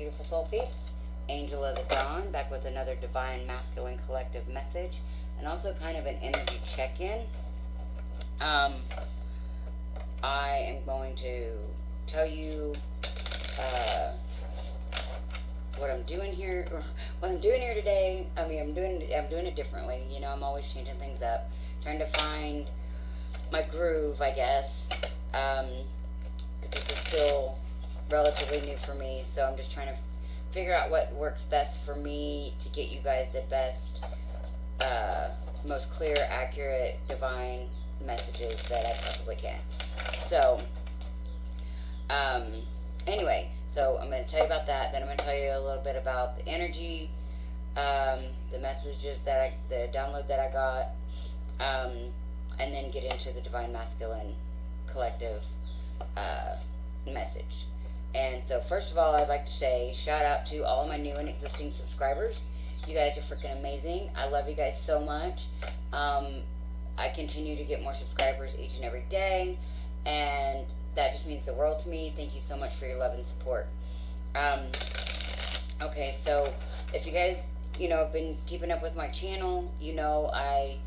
beautiful soul peeps. Angel of the Dawn, back with another Divine Masculine Collective message, and also kind of an energy check-in. I am going to tell you what I'm doing here, or what I'm doing here today. I mean, I'm doing it differently. You know, I'm always changing things up, trying to find my groove, I guess. Because this is still relatively new for me, so I'm just trying to figure out what works best for me to get you guys the best, most clear, accurate, divine messages that I possibly can. So, anyway, so I'm going to tell you about that. Then I'm going to tell you a little bit about the energy, the messages the download that I got, and then get into the Divine Masculine Collective message. And so, first of all, I'd like to say shout out to all of my new and existing subscribers. You guys are freaking amazing. I love you guys so much. I continue to get more subscribers each and every day, and that just means the world to me. Thank you so much for your love and support. Okay, so if you guys, have been keeping up with my channel, I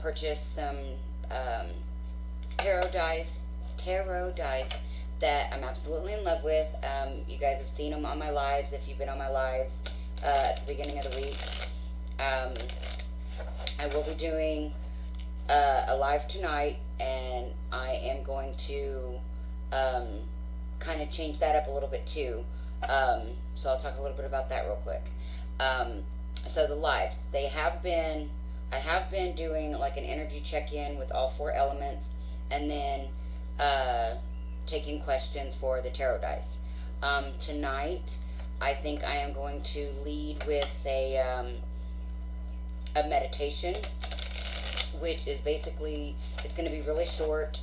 purchased some tarot dice that I'm absolutely in love with. You guys have seen them on my lives if you've been on my lives at the beginning of the week. I will be doing a live tonight, and I am going to kind of change that up a little bit too. So I'll talk a little bit about that real quick. So the lives, I have been doing like an energy check-in with all 4 elements, and then taking questions for the tarot dice. Tonight, I think I am going to lead with a meditation, which is basically, it's going to be really short,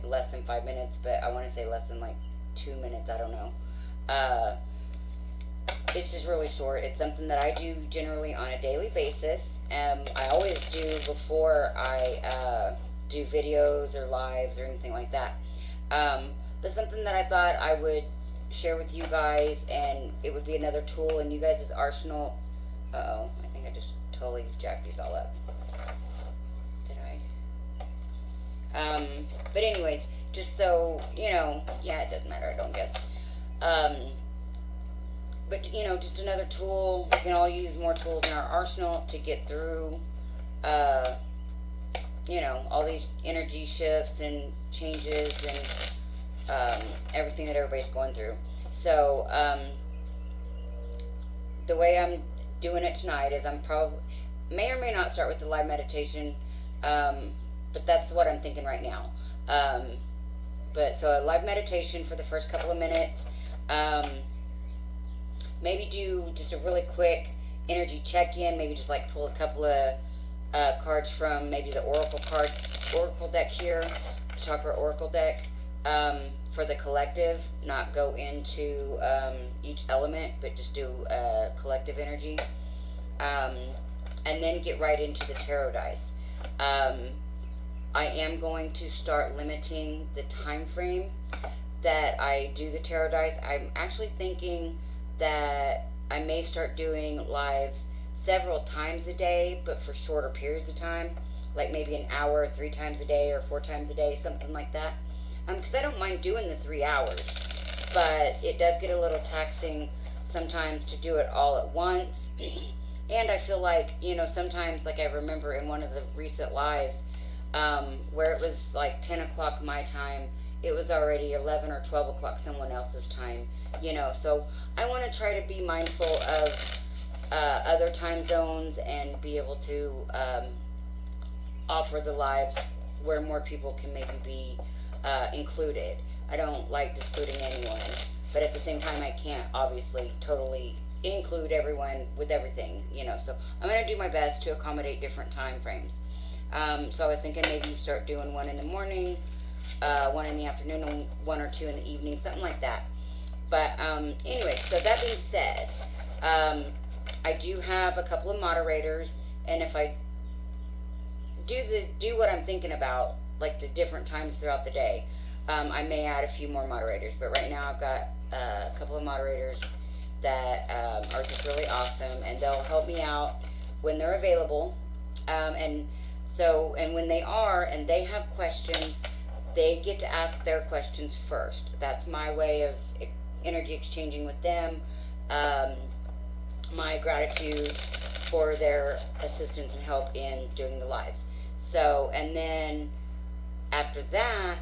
less than 5 minutes, but I want to say less than like 2 minutes, I don't know. It's just really short. It's something that I do generally on a daily basis. I always do before I do videos or lives or anything like that. But something that I thought I would share with you guys, and it would be another tool in you guys' arsenal. Uh-oh, I think I just totally jacked these all up. Did I? But anyways, just so, yeah, it doesn't matter, I don't guess. But, just another tool. We can all use more tools in our arsenal to get through, all these energy shifts and changes and everything that everybody's going through. So, the way I'm doing it tonight is I'm probably, may or may not start with the live meditation, but that's what I'm thinking right now. But so a live meditation for the first couple of minutes. Maybe do just a really quick energy check-in. Maybe just like pull a couple of cards from maybe the Oracle deck here, the Chakra Oracle deck, for the collective. Not go into each element, but just do collective energy. And then get right into the tarot dice. I am going to start limiting the time frame that I do the tarot dice. I'm actually thinking that I may start doing lives several times a day, but for shorter periods of time, like maybe an hour 3 times a day or 4 times a day, something like that. Because I don't mind doing the 3 hours, but it does get a little taxing sometimes to do it all at once. And I feel like, sometimes, like I remember in one of the recent lives, where it was like 10 o'clock my time, it was already 11 or 12 o'clock someone else's time, so I want to try to be mindful of other time zones and be able to offer the lives where more people can maybe be included. I don't like excluding anyone, but at the same time I can't obviously totally include everyone with everything, so I'm going to do my best to accommodate different time frames. So I was thinking maybe start doing one in the morning, one in the afternoon, and 1 or 2 in the evening, something like that. But anyway, so that being said, I do have a couple of moderators, and if I do what I'm thinking about, like the different times throughout the day, I may add a few more moderators, but right now I've got a couple of moderators that are just really awesome, and they'll help me out when they're available. And when they are and they have questions, they get to ask their questions first. That's my way of energy exchanging with them. My gratitude for their assistance and help in doing the lives. So, and then after that,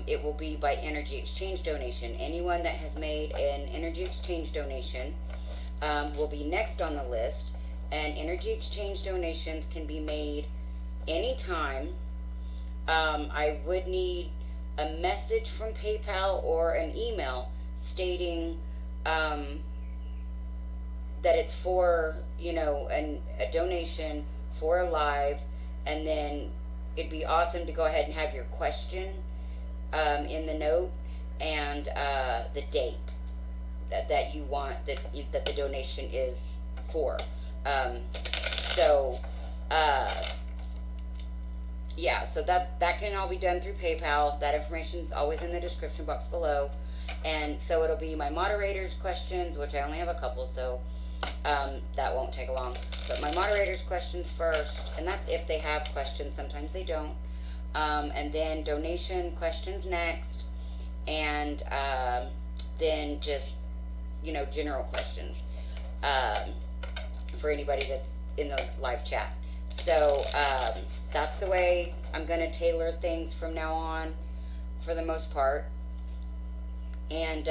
it will be by energy exchange donation. Anyone that has made an energy exchange donation will be next on the list. And energy exchange donations can be made anytime. I would need a message from PayPal or an email stating that it's for, a donation for a live, and then it'd be awesome to go ahead and have your question in the note and the date that you want that the donation is for. So that can all be done through PayPal. That information is always in the description box below. And so it'll be my moderators' questions, which I only have a couple, so that won't take long. But my moderators' questions first, and that's if they have questions. Sometimes they don't. And then donation questions next, and then just, general questions for anybody that's in the live chat. So that's the way I'm going to tailor things from now on for the most part. And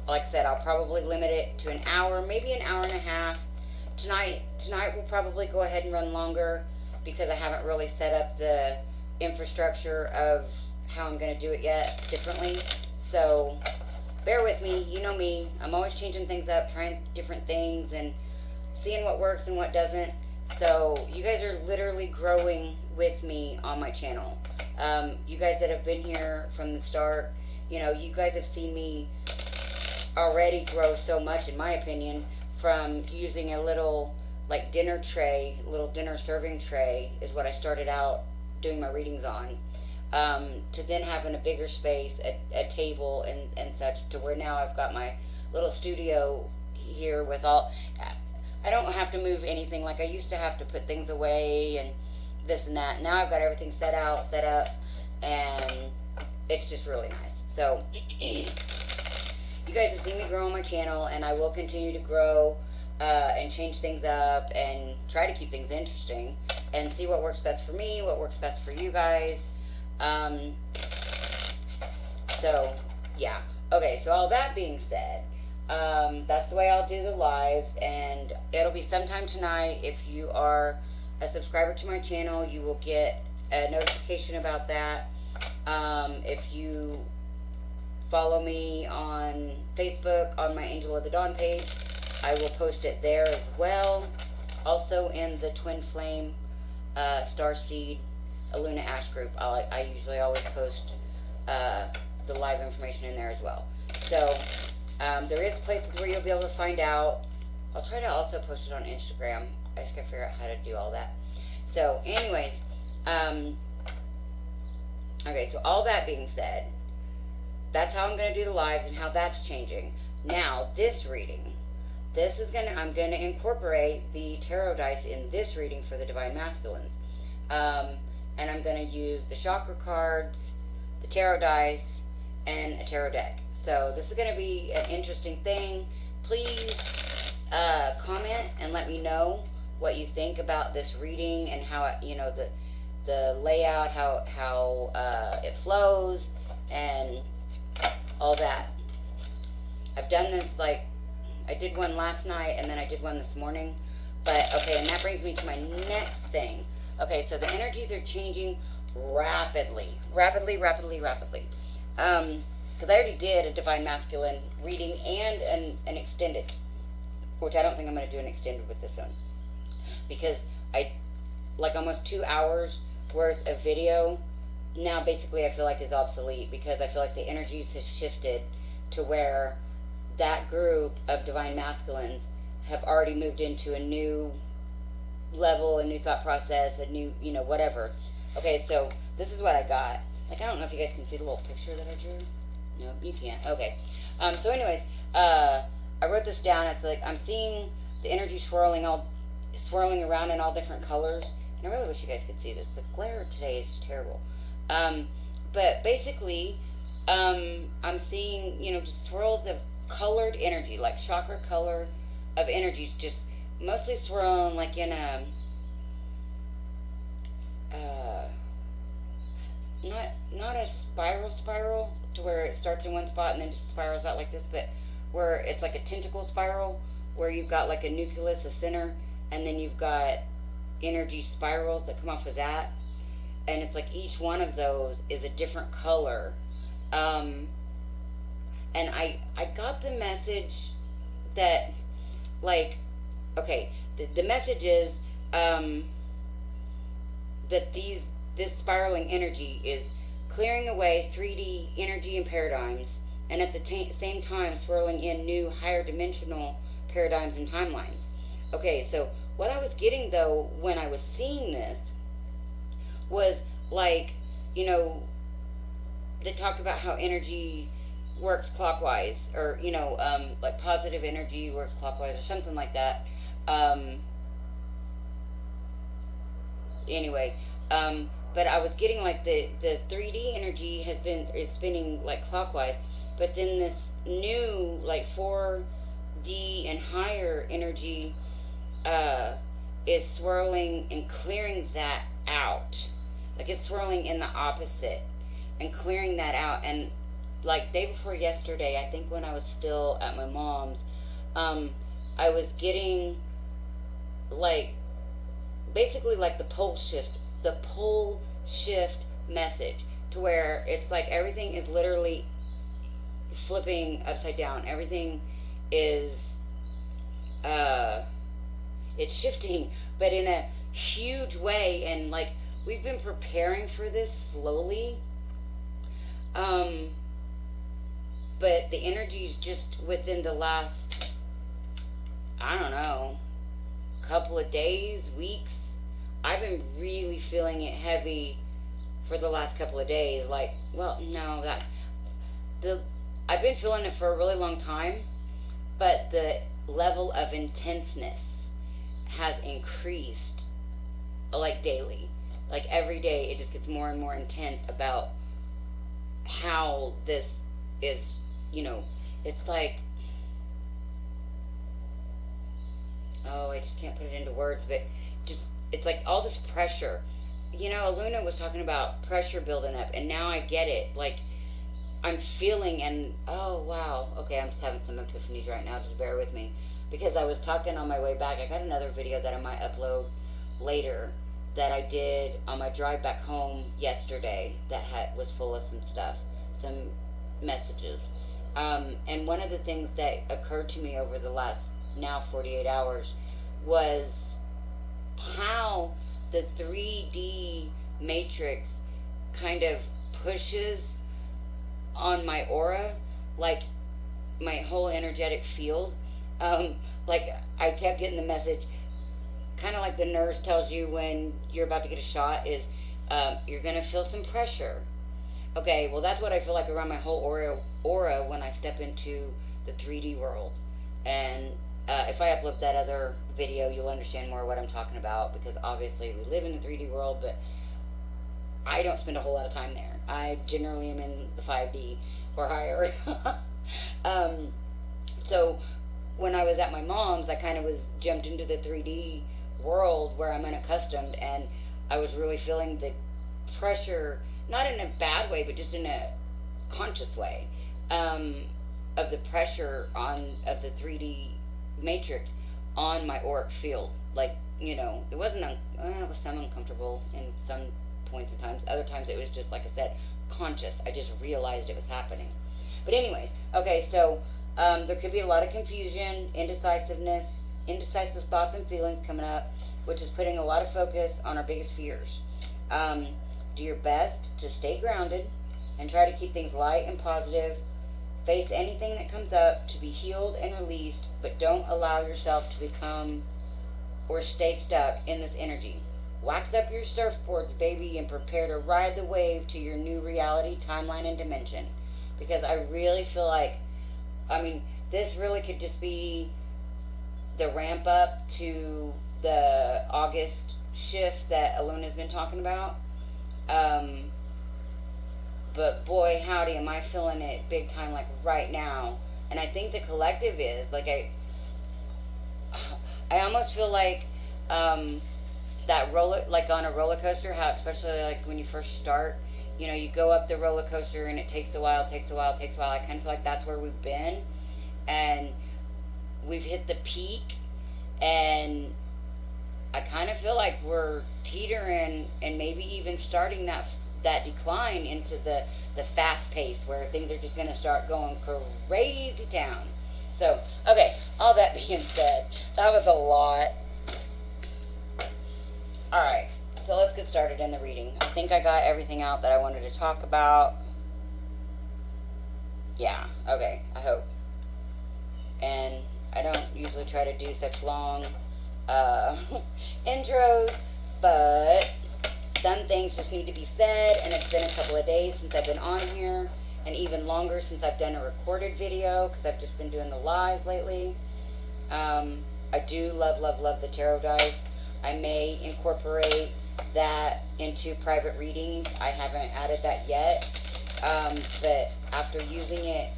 like I said, I'll probably limit it to an hour, maybe an hour and a half. Tonight we'll probably go ahead and run longer because I haven't really set up the infrastructure of how I'm going to do it yet differently. So bear with me. You know me. I'm always changing things up, trying different things, and seeing what works and what doesn't. So you guys are literally growing with me on my channel. You guys that have been here from the start, you guys have seen me already grow so much, in my opinion, from using a little dinner tray, little dinner serving tray is what I started out doing my readings on, to then having a bigger space, a table and such, to where now I've got my little studio here with all. I don't have to move anything like I used to have to put things away and this and that. Now I've got everything set up, and it's just really nice. So you guys have seen me grow on my channel, and I will continue to grow and change things up and try to keep things interesting and see what works best for me, what works best for you guys. So yeah. Okay, so all that being said, that's the way I'll do the lives, and it'll be sometime tonight. If you are a subscriber to my channel, you will get a notification about that. If you follow me on Facebook on my Angel of the Dawn page, I will post it there as well. Also in the Twinflame Starseed Aluna Ash group, I usually always post the live information in there as well. So there is places where you'll be able to find out. I'll try to also post it on Instagram. I just gotta figure out how to do all that. So anyways, okay, so all that being said, that's how I'm gonna do the lives and how that's changing. Now this reading, I'm gonna incorporate the tarot dice in this reading for the Divine Masculines. And I'm gonna use the chakra cards, the tarot dice, and a tarot deck. So this is going to be an interesting thing. Please comment and let me know what you think about this reading and how the layout, how it flows, and all that. I've done this, I did one last night and then I did one this morning. But okay, and that brings me to my next thing. Okay, so the energies are changing rapidly. Because I already did a Divine Masculine reading and an extended, which I don't think I'm going to do an extended with this one. Because almost 2 hours worth of video now basically I feel like is obsolete, because I feel like the energies have shifted to where that group of Divine Masculines have already moved into a new level, a new thought process, a new, whatever. Okay, so this is what I got. Like, I don't know if you guys can see the little picture that I drew. No, you can't. Okay. So anyways, I wrote this down. It's like I'm seeing the energy swirling around in all different colors. And I really wish you guys could see this. The glare today is just terrible. But basically, I'm seeing, just swirls of colored energy, like chakra color of energies, just mostly swirling like in a, not a spiral to where it starts in one spot and then just spirals out like this, but where it's like a tentacle spiral where you've got like a nucleus, a center, and then you've got energy spirals that come off of that, and it's like each one of those is a different color. And I got the message that, like, okay, the message is that this spiraling energy is clearing away 3D energy and paradigms, and at the same time swirling in new higher dimensional paradigms and timelines. Okay, so what I was getting though when I was seeing this was like, they talk about how energy works clockwise, or like positive energy works clockwise or something like that. Anyway, but I was getting like the 3D energy is spinning like clockwise, but then this new like 4D and higher energy is swirling and clearing that out. Like it's swirling in the opposite and clearing that out. And like day before yesterday, I think when I was still at my mom's, I was getting like basically like the pole shift message, to where it's like everything is literally flipping upside down. Everything is it's shifting, but in a huge way. And like we've been preparing for this slowly, but the energy's just within the last, I don't know, couple of days, weeks. I've been really feeling it heavy for the last couple of days. Like, well, no, I've been feeling it for a really long time, but the level of intenseness has increased like daily. Like every day it just gets more and more intense about how this is, it's like, oh, I just can't put it into words, but just, it's like all this pressure. Aluna was talking about pressure building up, and now I get it. Like, I'm feeling, and oh, wow. Okay, I'm just having some epiphanies right now. Just bear with me. Because I was talking on my way back. I got another video that I might upload later that I did on my drive back home yesterday that was full of some stuff, some messages. And one of the things that occurred to me over the last now 48 hours was how the 3D matrix kind of pushes on my aura, like my whole energetic field. Like I kept getting the message, kind of like the nurse tells you when you're about to get a shot, is you're gonna feel some pressure. Okay, well that's what I feel like around my whole aura when I step into the 3D world. And if I upload that other video, you'll understand more what I'm talking about, because obviously we live in the 3D world, but I don't spend a whole lot of time there. I generally am in the 5D or higher. So when I was at my mom's, I kind of jumped into the 3D world where I'm unaccustomed, and I was really feeling the pressure, not in a bad way, but just in a conscious way, of the pressure of the 3D matrix on my auric field. Like, it wasn't, it was some uncomfortable in some points and times. Other times it was just, like I said, conscious. I just realized it was happening. But anyways, okay, so there could be a lot of confusion, indecisive thoughts and feelings coming up, which is putting a lot of focus on our biggest fears. Do your best to stay grounded and try to keep things light and positive. Face anything that comes up to be healed and released, but don't allow yourself to become or stay stuck in this energy. wax up your surfboards, baby, and prepare to ride the wave to your new reality, timeline, and dimension. Because I really feel like, I mean, this really could just be the ramp up to the August shift that Aluna's been talking about. But boy, howdy, am I feeling it big time, like right now. And I think the collective is like I almost feel like that roller, like on a roller coaster, how especially like when you first start, you know, you go up the roller coaster and it takes a while, takes a while, takes a while. I kind of feel like that's where we've been, and we've hit the peak, and I kind of feel like we're teetering and maybe even starting that decline into the fast pace where things are just going to start going crazy town. So, okay, all that being said, that was a lot. All right, so let's get started in the reading. I think I got everything out that I wanted to talk about. Yeah, okay, I hope. And I don't usually try to do such long intros, but some things just need to be said, and it's been a couple of days since I've been on here, and even longer since I've done a recorded video, because I've just been doing the lives lately. I do love, love, love the tarot dice. I may incorporate that into private readings. I haven't added that yet, but after using it,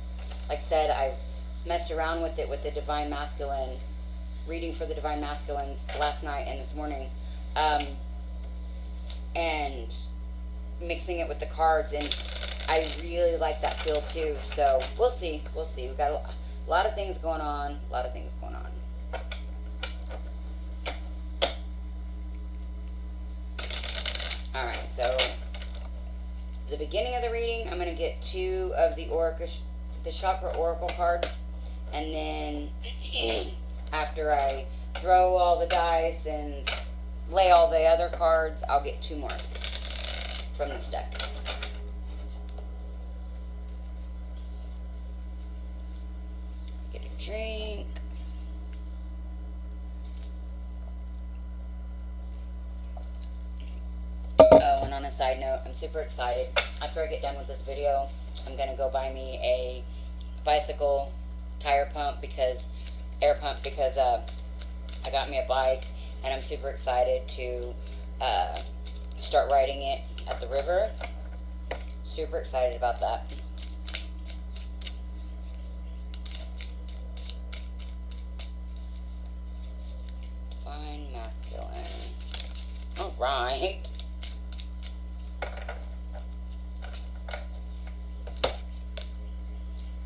like I said, I've messed around with it with the Divine Masculine, reading for the Divine Masculines last night and this morning, and mixing it with the cards, and I really like that feel too. So we'll see. We've got a lot of things going on. All right, so the beginning of the reading, I'm going to get 2 of the chakra oracle cards, and then after I throw all the dice and lay all the other cards, I'll get 2 more from this deck. Get a drink. Oh, and on a side note, I'm super excited. After I get done with this video, I'm going to go buy me a bicycle tire pump air pump, because I got me a bike, and I'm super excited to start riding it at the river. Super excited about that. Divine Masculine. All right.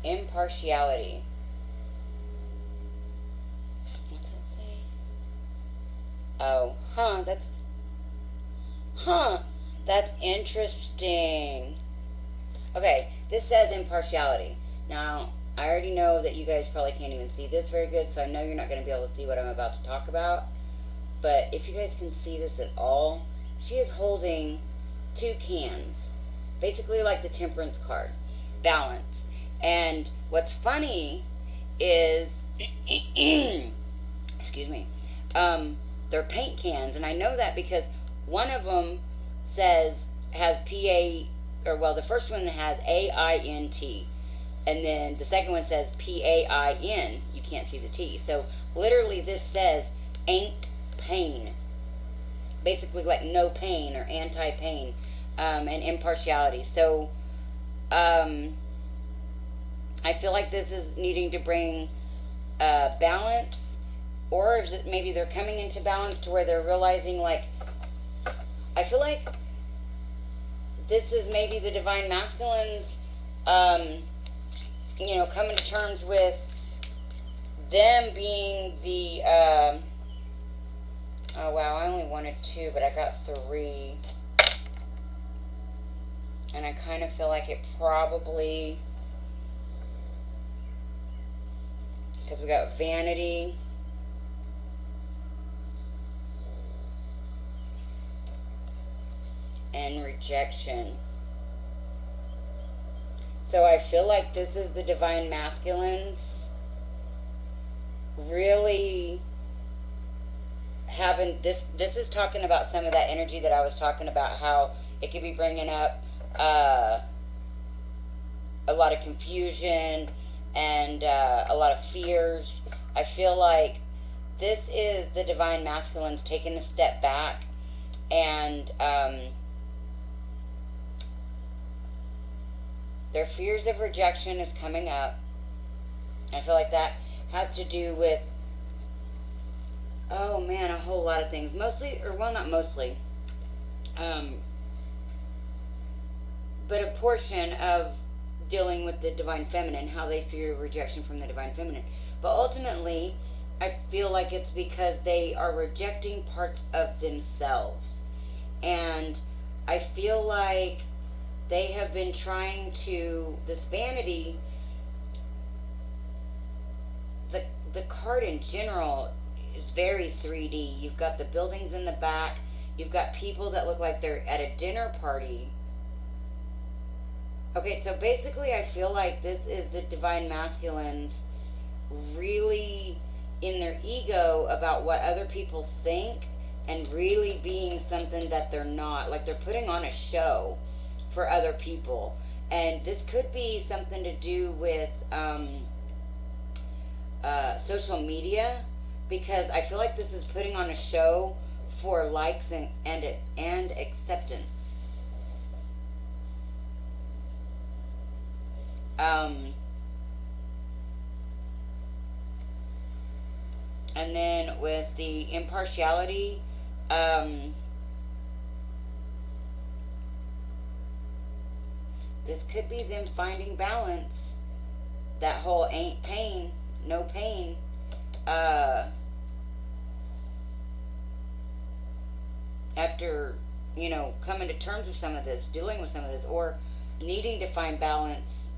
Impartiality. What's that say? Oh, that's interesting. Okay, this says impartiality. Now, I already know that you guys probably can't even see this very good, so I know you're not going to be able to see what I'm about to talk about. But if you guys can see this at all, she is holding 2 cans. Basically like the Temperance card. Balance. And what's funny is, excuse me, they're paint cans, and I know that because one of them has the first one has AINT, and then the second one says PAIN. You can't see the T. So literally this says ain't pain. Basically like no pain or anti-pain, and impartiality. So, I feel like this is needing to bring balance, or is it maybe they're coming into balance to where they're realizing, like, I feel like this is maybe the Divine Masculines, coming to terms with them being the, oh wow, I only wanted 2, but I got 3, and I kind of feel like it probably, because we got vanity, and rejection. So I feel like this is the Divine Masculines really having this is talking about some of that energy that I was talking about, how it could be bringing up a lot of confusion and a lot of fears. I feel like this is the divine masculines taking a step back, and their fears of rejection is coming up. I feel like that has to do with, oh man, a whole lot of things. Mostly, or well, not mostly, but a portion of dealing with the divine feminine, how they fear rejection from the divine feminine. But ultimately, I feel like it's because they are rejecting parts of themselves. And I feel like they have been trying to, this vanity, the card in general is very 3D. You've got the buildings in the back. You've got people that look like they're at a dinner party. Okay, so basically I feel like this is the divine masculines really in their ego about what other people think, and really being something that they're not. Like they're putting on a show for other people. And this could be something to do with social media, because I feel like this is putting on a show for likes and acceptance. And then with the impartiality, this could be them finding balance. That whole ain't pain, no pain. After, coming to terms with some of this, dealing with some of this, or needing to find balance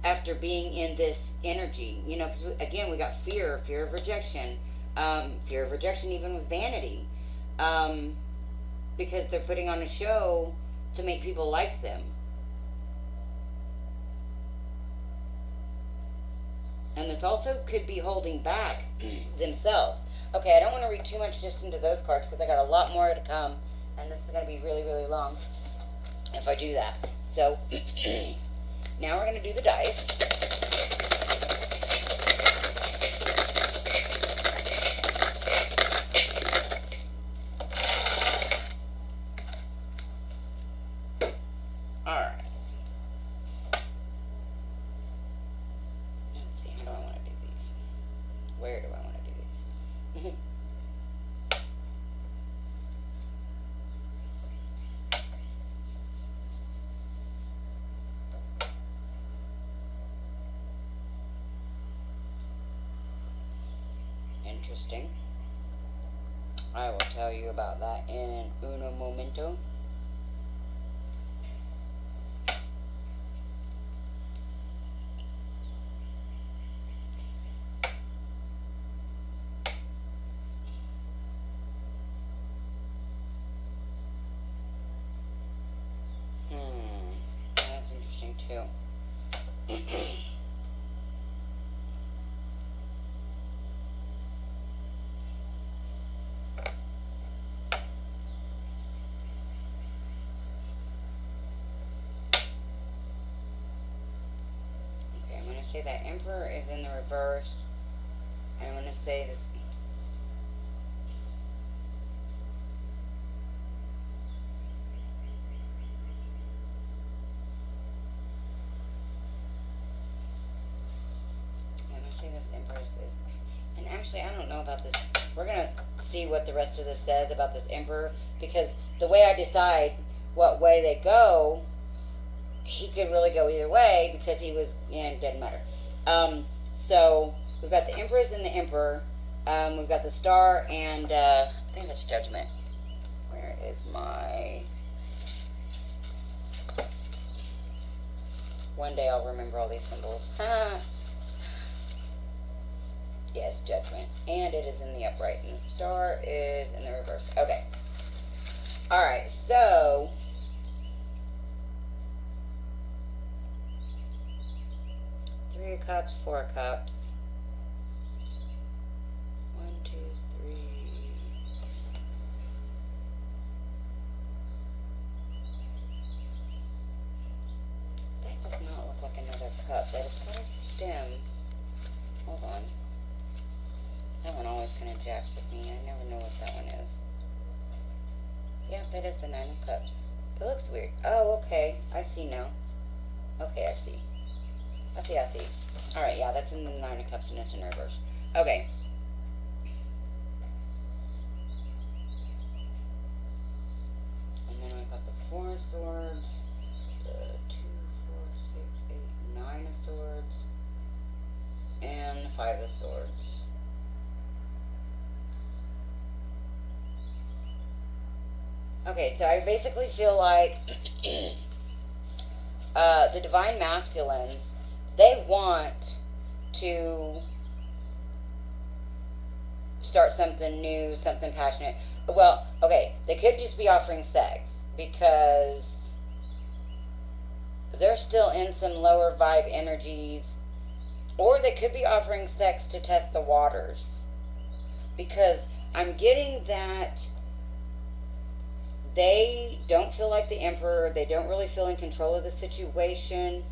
after being in this energy, because again, we got fear of rejection, even with vanity, because they're putting on a show to make people like them. And this also could be holding back themselves. Okay, I don't want to read too much just into those cards because I got a lot more to come, and this is going to be really, really long if I do that. So now we're going to do the dice. All right. Let's see, how do I want to do these? Where do I want to do these? Interesting. I will tell you about that in uno momento. That's interesting too. Say that Emperor is in the reverse. And I'm going to say this. I'm going to say this Empress is. And actually, I don't know about this. We're going to see what the rest of this says about this Emperor. Because the way I decide what way they go, he could really go either way because he was, it doesn't matter. So we've got the Empress and the Emperor. We've got the Star and I think that's Judgment. Where is my... One day I'll remember all these symbols. Yes, Judgment. And it is in the upright. And the Star is in the reverse. Okay. Alright, so... Three of Cups, Four of Cups. Yeah, that is the Nine of Cups. It looks weird. Oh, okay. I see now. Okay, I see. I see. Alright, yeah, that's in the Nine of Cups and it's in reverse. Okay. And then I got the Four of Swords, the 2, 4, 6, 8, 9 of Swords, and the Five of Swords. Okay, so I basically feel like the Divine Masculines, they want to start something new, something passionate. Well, okay, they could just be offering sex because they're still in some lower vibe energies, or they could be offering sex to test the waters because I'm getting that they don't feel like the emperor. They don't really feel in control of the situation,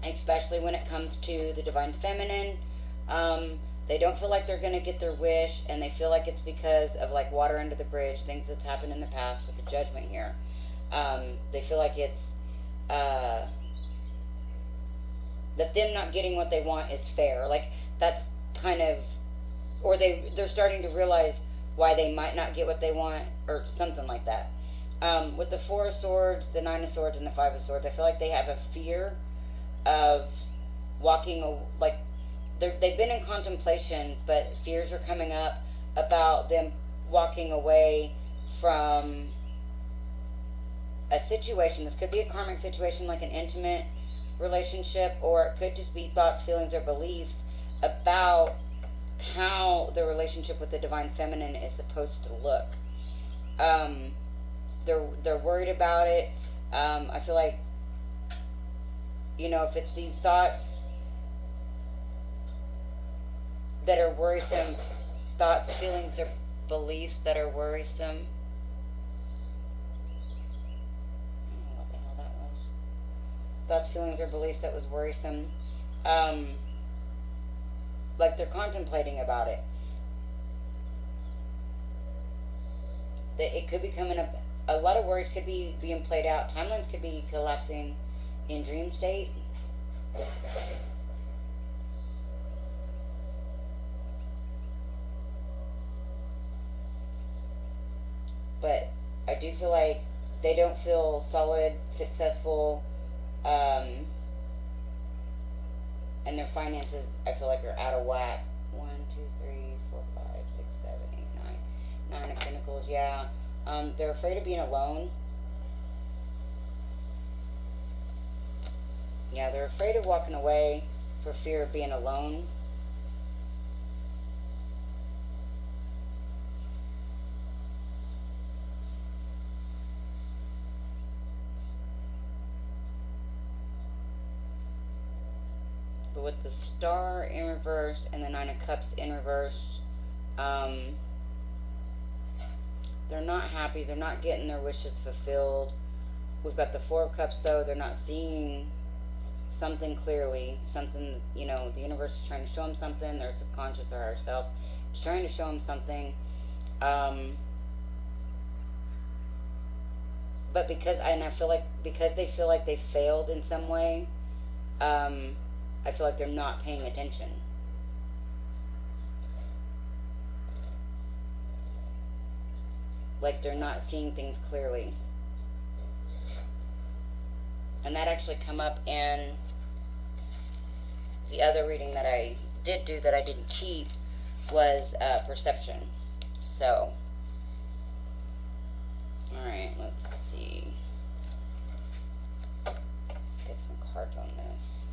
especially when it comes to the divine feminine. They don't feel like they're going to get their wish, and they feel like it's because of like water under the bridge, things that's happened in the past with the judgment here. They feel like it's that them not getting what they want is fair. Like that's kind of, or they're starting to realize why they might not get what they want, or something like that. With the Four of Swords, the Nine of Swords, and the Five of Swords, I feel like they have a fear of walking, like they've been in contemplation, but fears are coming up about them walking away from a situation. This could be a karmic situation, like an intimate relationship, or it could just be thoughts, feelings, or beliefs about how the relationship with the divine feminine is supposed to look. They're worried about it. I feel like, if it's these thoughts that are worrisome, thoughts, feelings, or beliefs that are worrisome. I don't know what the hell that was. Thoughts, feelings, or beliefs that was worrisome. Like they're contemplating about it. It could be coming up. A lot of worries could be being played out. Timelines could be collapsing in dream state. But I do feel like they don't feel solid, successful, and their finances, I feel like, are out of whack. 1, 2, 3, 4, 5, 6, 7, 8, 9. 9 of Pentacles, yeah. They're afraid of being alone. Yeah, they're afraid of walking away for fear of being alone. But with the Star in reverse and the Nine of Cups in reverse, they're not happy. They're not getting their wishes fulfilled. We've got the Four of Cups, though. They're not seeing something clearly. Something, the universe is trying to show them something. Their subconscious, their higher self is trying to show them something. But I feel like because they feel like they failed in some way, I feel like they're not paying attention. Like they're not seeing things clearly. And that actually come up in the other reading that I did do that I didn't keep was perception. So, alright, let's see. Get some cards on this.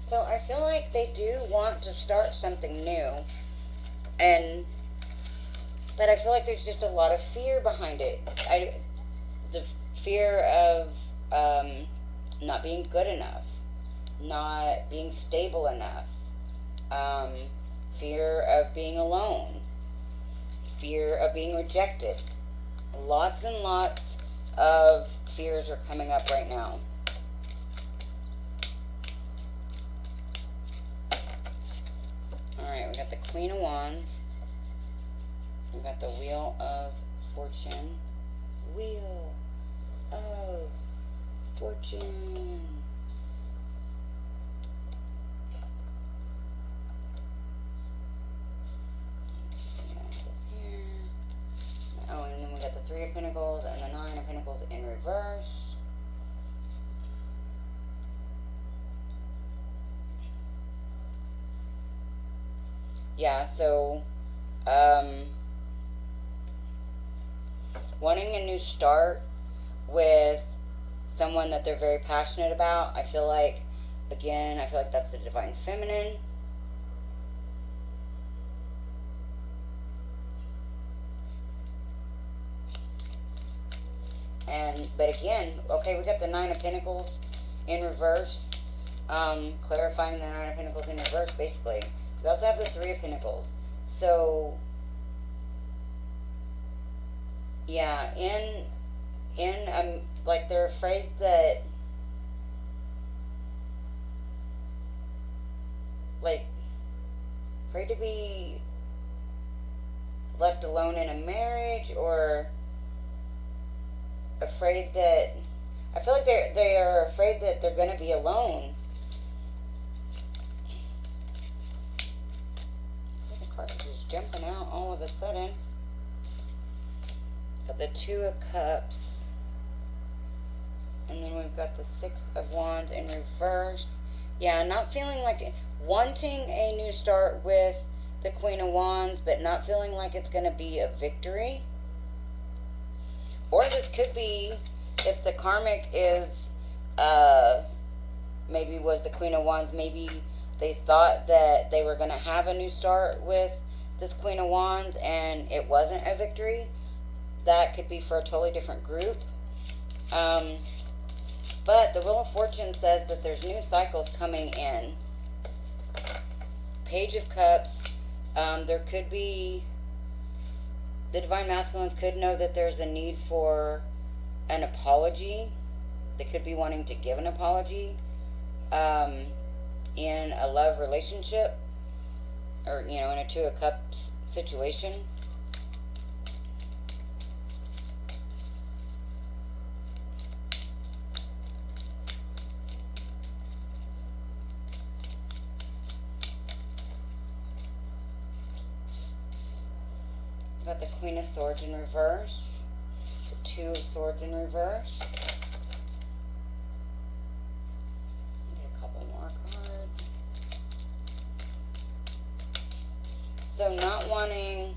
So I feel like they do want to start something new, and but I feel like there's just a lot of fear behind it. The fear of not being good enough, not being stable enough, um, fear of being alone, fear of being rejected. Lots and lots of fears are coming up right now. Alright, we got the Queen of Wands. We got the Wheel of Fortune. Wheel of Fortune. Oh, and then we got the Three of Pentacles and the Nine of Pentacles in reverse. Yeah, so wanting a new start with someone that they're very passionate about. I feel like, again, I feel like that's the Divine Feminine. But again, okay, we got the Nine of Pentacles in reverse, clarifying the Nine of Pentacles in reverse, basically. We also have the Three of Pentacles. So, yeah, like they're afraid that, like, afraid to be left alone in a marriage, or afraid that, I feel like they are afraid that they're going to be alone. The card is just jumping out all of a sudden. Got the Two of Cups, and then we've got the Six of Wands in reverse. Yeah, not feeling like wanting a new start with the Queen of Wands, but not feeling like it's going to be a victory. Or this could be, if the karmic is, maybe was the Queen of Wands, maybe they thought that they were going to have a new start with this Queen of Wands and it wasn't a victory. That could be for a totally different group. But the Wheel of Fortune says that there's new cycles coming in. Page of Cups, there could be, the Divine Masculines could know that there's a need for an apology. They could be wanting to give an apology in a love relationship, or, in a Two of Cups situation. Got the Queen of Swords in reverse, the Two of Swords in reverse. Get a couple more cards. So not wanting,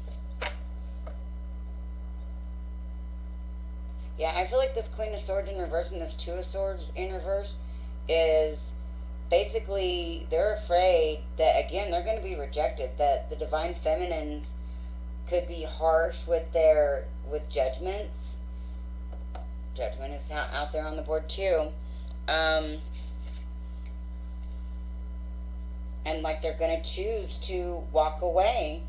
yeah, I feel like this Queen of Swords in reverse and this Two of Swords in reverse is basically, they're afraid that, again, they're going to be rejected, that the Divine Feminines could be harsh with judgments. Judgment is out there on the board too. And like they're going to choose to walk away.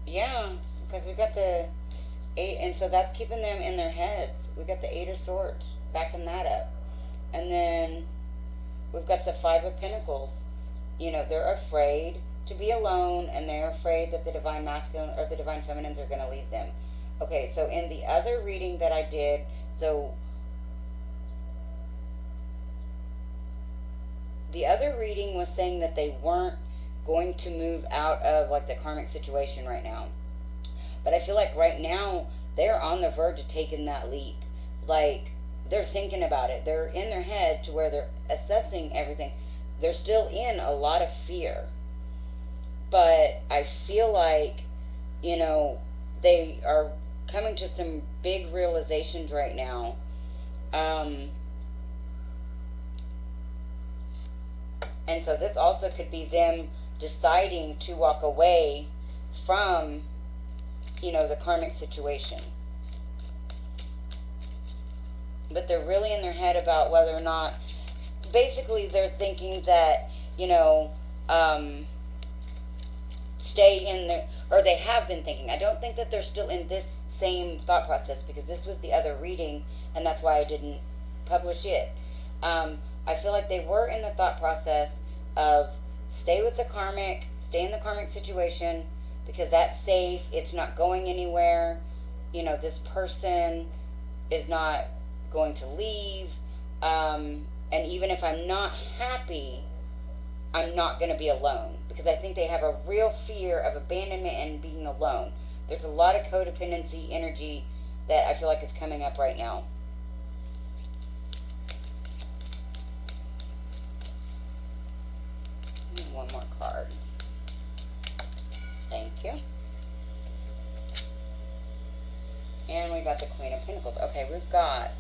Yeah, because we got the Eight, and so that's keeping them in their heads. We got the Eight of Swords, backing that up. And then we've got the Five of Pentacles. They're afraid to be alone, and they're afraid that the Divine Masculine or the Divine Feminines are going to leave them. Okay, so in the other reading that I did, so the other reading was saying that they weren't going to move out of like the karmic situation right now. But I feel like right now they're on the verge of taking that leap. Like, they're thinking about it. They're in their head to where they're assessing everything. They're still in a lot of fear. but I feel like, you know, they are coming to some big realizations right now. Um, and so this also could be them deciding to walk away from, you know, the karmic situation. But they're really in their head about whether or not, basically, they're thinking that, you know, stay in there, or they have been thinking. I don't think that they're still in this same thought process, because this was the other reading, and that's why I didn't publish it. I feel like they were in the thought process of stay with the karmic, stay in the karmic situation, because that's safe, it's not going anywhere, you know, this person is not going to leave, and even if I'm not happy, I'm not going to be alone, because I think they have a real fear of abandonment and being alone. There's a lot of codependency energy that I feel like is coming up right now. One more card. Thank you. And we got the Queen of Pentacles. Okay, we've got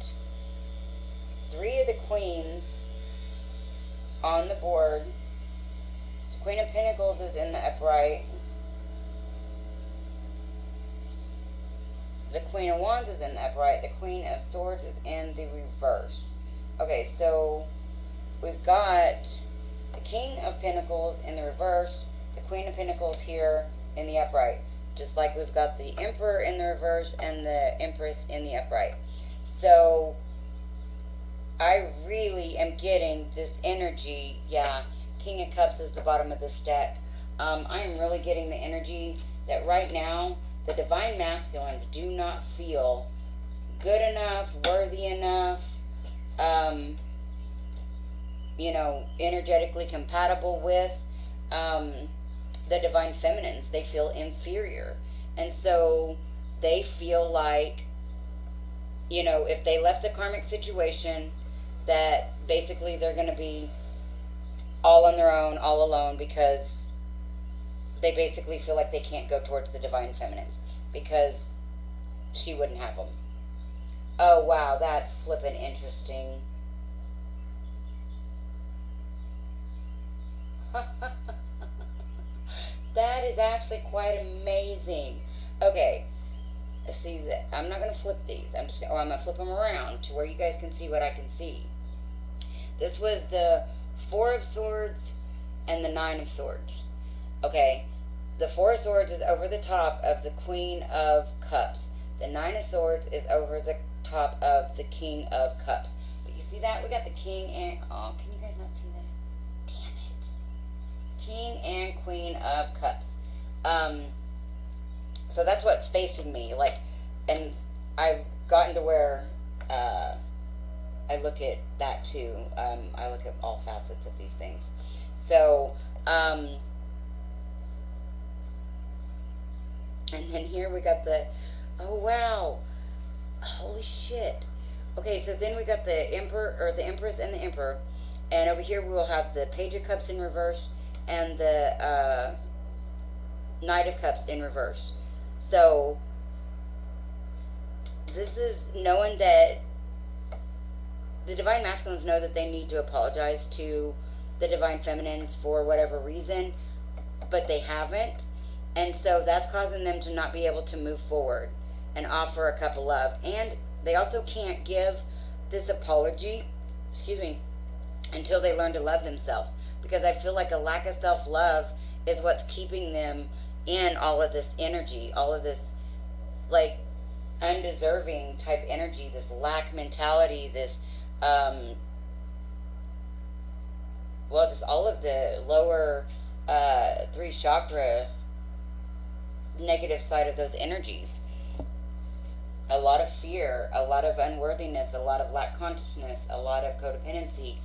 3 of the Queens on the board. The Queen of Pentacles is in the upright. The Queen of Wands is in the upright. The Queen of Swords is in the reverse. Okay, so we've got the King of Pentacles in the reverse, the Queen of Pentacles here in the upright. Just like we've got the Emperor in the reverse and the Empress in the upright. So I really am getting this energy. Yeah, King of Cups is the bottom of this deck. I am really getting the energy that right now the Divine Masculines do not feel good enough, worthy enough, you know, energetically compatible with the Divine Feminines. They feel inferior. And so they feel like, you know, if they left the karmic situation, that basically they're going to be all on their own, all alone, because they basically feel like they can't go towards the Divine Feminines because she wouldn't have them. Oh, wow, that's flippin' interesting. That is actually quite amazing. Okay, see that I'm not gonna flip these. I'm gonna flip them around to where you guys can see what I can see. This was the 4 of Swords and the 9 of Swords. Okay, the 4 of Swords is over the top of the Queen of Cups. The 9 of Swords is over the top of the King of Cups. But you see that? We got the King and... Oh, can you guys not see that? Damn it. King and Queen of Cups. So that's what's facing me. Like, and I've gotten to where I look at that too. I look at all facets of these things. So, and then here we got the, oh wow, holy shit. Okay, so then we got the Emperor, or the Empress and the Emperor, and over here we will have the Page of Cups in reverse and the Knight of Cups in reverse. So this is knowing that the Divine Masculines know that they need to apologize to the Divine Feminines for whatever reason, but they haven't. And so that's causing them to not be able to move forward and offer a cup of love. And they also can't give this apology, until they learn to love themselves. Because I feel like a lack of self-love is what's keeping them in all of this energy, all of this, like, undeserving type energy, this lack mentality, this, well, just all of the lower 3 chakra negative side of those energies. A lot of fear, a lot of unworthiness, a lot of lack consciousness, a lot of codependency.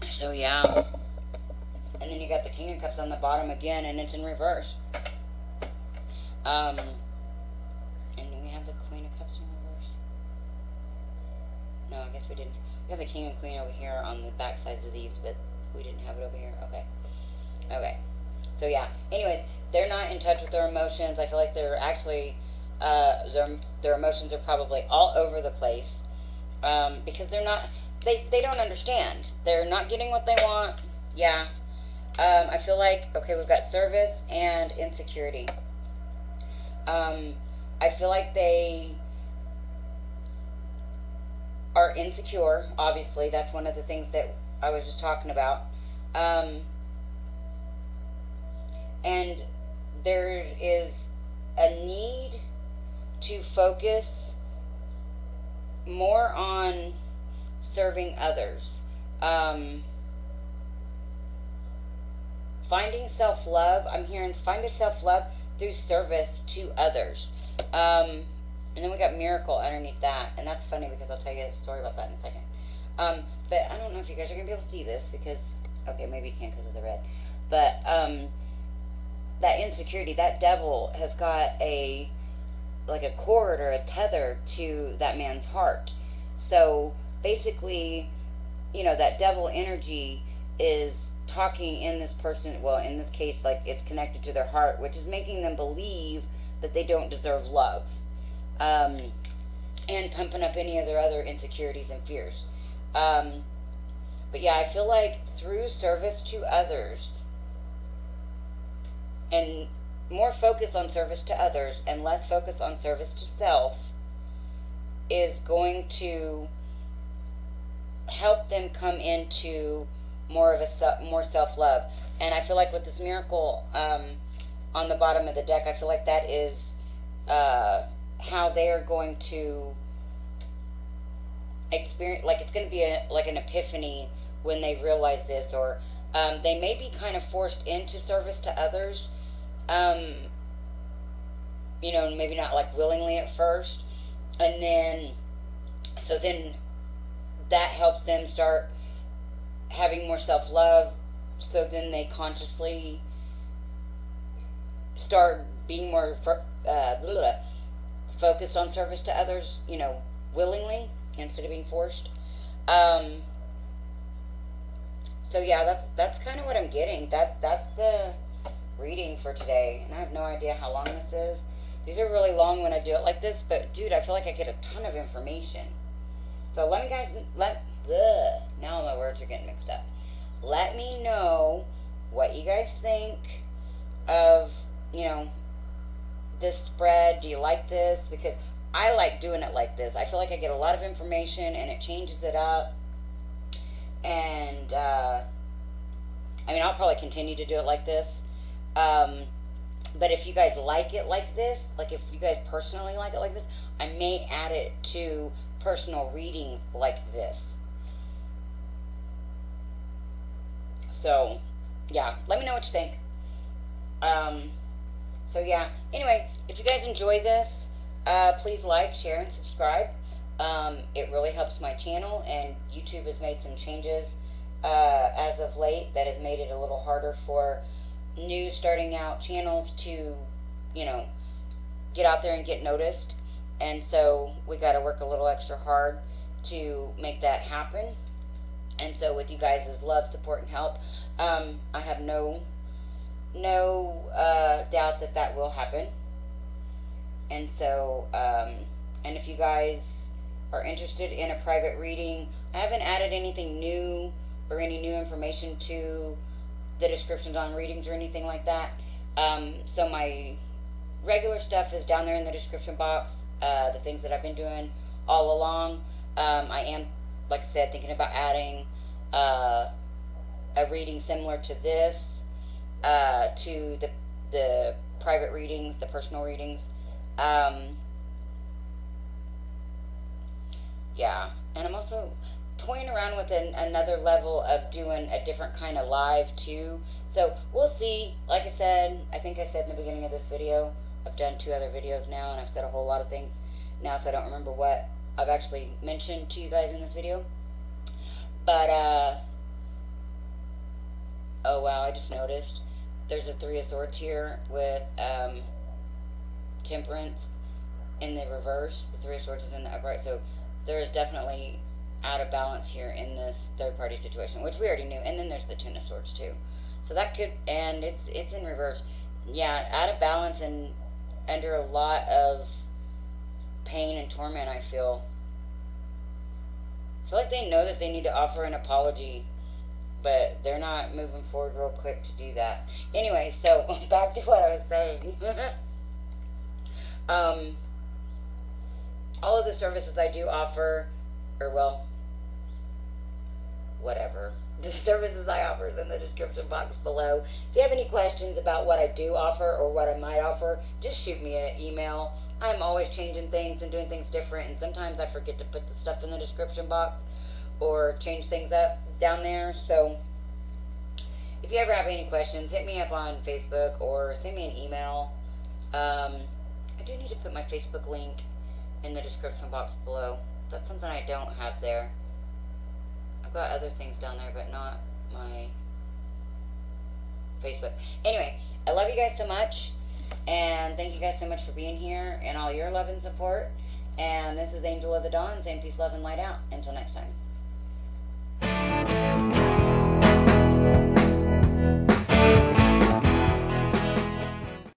So yeah. And then you got the King of Cups on the bottom again, and it's in reverse. And then we have the Queen of Cups in reverse. No, I guess we didn't. We have the king and queen over here on the back sides of these, but we didn't have it over here. Okay. Okay. So yeah. Anyways, they're not in touch with their emotions. I feel like they're actually, their emotions are probably all over the place, because they're not, they don't understand. They're not getting what they want. Yeah. I feel like, okay, we've got service and insecurity. I feel like they are insecure. Obviously, that's one of the things that I was just talking about. And there is a need to focus more on serving others. Finding self-love. I'm hearing finding self-love through service to others. And then we got miracle underneath that. And that's funny because I'll tell you a story about that in a second. But I don't know if you guys are going to be able to see this because, okay, maybe you can because of the red. But that insecurity, that devil has got like a cord or a tether to that man's heart. So basically, that devil energy is talking in this person, well, in this case, like it's connected to their heart, which is making them believe that they don't deserve love, and pumping up any of their other insecurities and fears. But yeah, I feel like through service to others and more focus on service to others and less focus on service to self is going to help them come into more of more self-love. And I feel like with this miracle on the bottom of the deck, I feel like that is how they are going to experience, like it's going to be like an epiphany when they realize this, or they may be kind of forced into service to others, maybe not like willingly at first, and then that helps them start having more self-love, so then they consciously start being more focused on service to others, willingly instead of being forced. So yeah, that's kind of what I'm getting. That's the reading for today, and I have no idea how long this is. These are really long when I do it like this, but dude, I feel like I get a ton of information. So now my words are getting mixed up. Let me know what you guys think of, this spread. Do you like this? Because I like doing it like this. I feel like I get a lot of information and it changes it up. And, I'll probably continue to do it like this. But if you guys like it like this, like if you guys personally like it like this, I may add it to personal readings like this. So, yeah, let me know what you think. So yeah, anyway, if you guys enjoy this, please like, share, and subscribe. It really helps my channel, and YouTube has made some changes as of late that has made it a little harder for new starting out channels to, get out there and get noticed. And so we got to work a little extra hard to make that happen. And so with you guys' love, support, and help, I have no doubt that will happen. And so, and if you guys are interested in a private reading, I haven't added anything new or any new information to the descriptions on readings or anything like that. So my regular stuff is down there in the description box, the things that I've been doing all along. I am, like I said, thinking about adding a reading similar to this to the private readings, the personal readings. Yeah, and I'm also toying around with another level of doing a different kind of live too. So we'll see. Like I said, I think I said in the beginning of this video, I've done 2 other videos now, and I've said a whole lot of things now, so I don't remember what I've actually mentioned to you guys in this video. But oh wow, I just noticed there's a 3 of Swords here with Temperance in the reverse. The 3 of Swords is in the upright, so there is definitely out of balance here in this third party situation, which we already knew. And then there's the Ten of Swords too. So that could, and it's in reverse. Yeah, out of balance and under a lot of pain and torment, I feel. I feel like they know that they need to offer an apology, but they're not moving forward real quick to do that. Anyway, so back to what I was saying. um, all of the services I do offer, or well, whatever. The services I offer is in the description box below. If you have any questions about what I do offer or what I might offer, just shoot me an email. I'm always changing things and doing things different, and sometimes I forget to put the stuff in the description box or change things up down there. So if you ever have any questions, hit me up on Facebook or send me an email. I do need to put my Facebook link in the description box below. That's something I don't have there. I've got other things down there, but not my Facebook. Anyway, I love you guys so much, and thank you guys so much for being here and all your love and support. And this is Angel of the Dawn saying peace, love, and light out. Until next time.